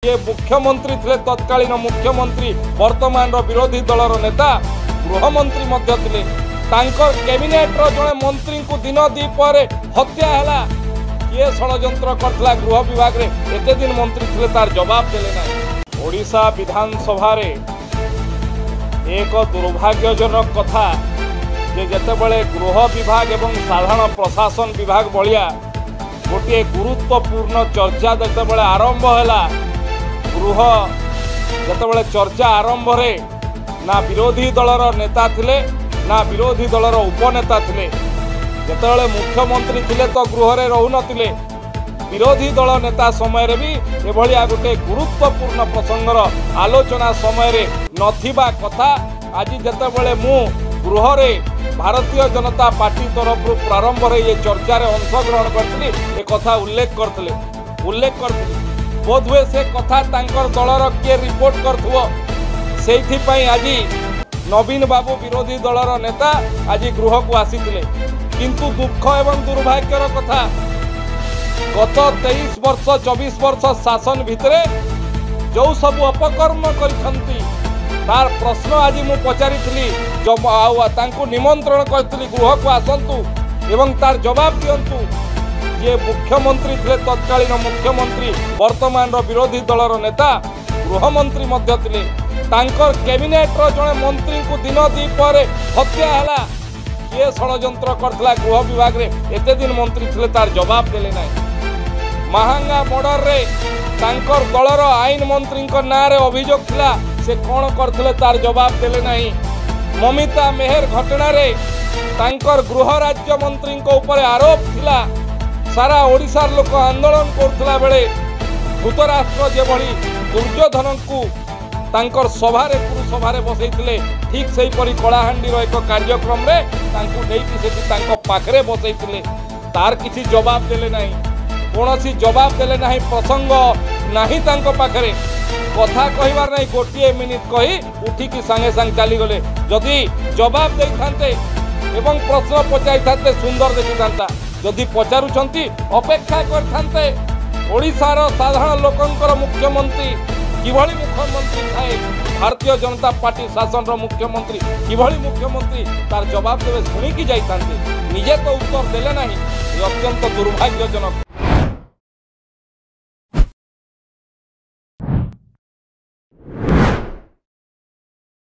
जे मुख्यमंत्री थे तत्कालीन मुख्यमंत्री वर्तमान विरोधी दलर नेता गृहमंत्री थे कैबिनेट जड़े मंत्री को दिन दीपर हत्या है किए षड्यंत्र करथिला गृह विभाग रे एते दिन मंत्री थे तार जवाब देले ना। ओडिशा विधानसभा रे एक दुर्भाग्यजनक कथा जेतेबेले गृह विभाग एवं साधारण प्रशासन विभाग भलिया गोटे गुरुत्वपूर्ण चर्चा जेतेबेले आरंभ हैला गृह जेतेबेले चर्चा आरंभ रे ना विरोधी दलर नेता थिले ना विरोधी दलर उपनेता थिले जेतेबेले मुख्यमंत्री थिले तो गृह रे रहु नथिले विरोधी दल नेता समय रे भी एभलिया गोटे गुरुत्वपूर्ण प्रसंगर आलोचना समय रे नथिबा कथा आज जेतेबेले मु गृह रे भारतीय जनता पार्टी तरफ प्रारंभ रे ये चर्चा रे अंशग्रहण करथिली ए कथा उल्लेख करथिली बोधवे से कथा तांकर दलर के रिपोर्ट करथुव सेथि पई आज नवीन बाबू विरोधी दलर नेता आज गृह को आसीथिले किंतु दुख एवं दुर्भाग्यर कथा गत 23 वर्ष 24 वर्ष शासन भितरे जो सब अपकर्म करिसंती तार प्रश्न आज मु पचारि निमंत्रण करथिली गृह को आसंतु एवं तार जवाब दियंतु जे मुख्यमंत्री थे तत्कालीन मुख्यमंत्री वर्तमान विरोधी दलर नेता गृहमंत्री मध्य थिले तांकर कैबिनेट जड़े मंत्री को दिन दीपर हत्या है किए षड्यंत्र करथिला गृह विभाग रे एते दिन मंत्री थे तार जवाब देले ना। महांगा मर्डर रे तांकर दलर आईन मंत्री ना रे अभियोग थिला से कौन करथिले तार जवाब देले नहीं। ममिता मेहर घटना रे तांकर गृह राज्य मंत्री ऊपर आरोप थिला सारा ओडिशार लोक आंदोलन करथिला बेले धृतराष्ट्र जेभली दुर्योधन को तांकर सभारे पुरसभारे बसैथिले ठीक सही परी कलाहांडी एक कार्यक्रम रे तांको नेकी सेठी तांको पाखरे बसैथिले तार किसी जवाब देले नहीं कौनसी जवाब देले नहीं प्रसंग नहीं तांको पाखरे कथा कहिबार नहीं गोटे मिनिट कही उठिकी सांगे सांग चली गले जदि जवाब दे थांते एवं प्रश्न पचाई थांते सुंदर देखि थांता जदि पचारुछंती अपेक्षा कर थांते ओडिशार साधारण लोकंकर मुख्यमंत्री किभली मुख्यमंत्री थाए भारतीय जनता पार्टी शासन मुख्यमंत्री किभली मुख्यमंत्री तार जवाब देवे शुणिकी जाइए निजे तो उत्तर देले नहीं अत्यंत दुर्भाग्यजनक।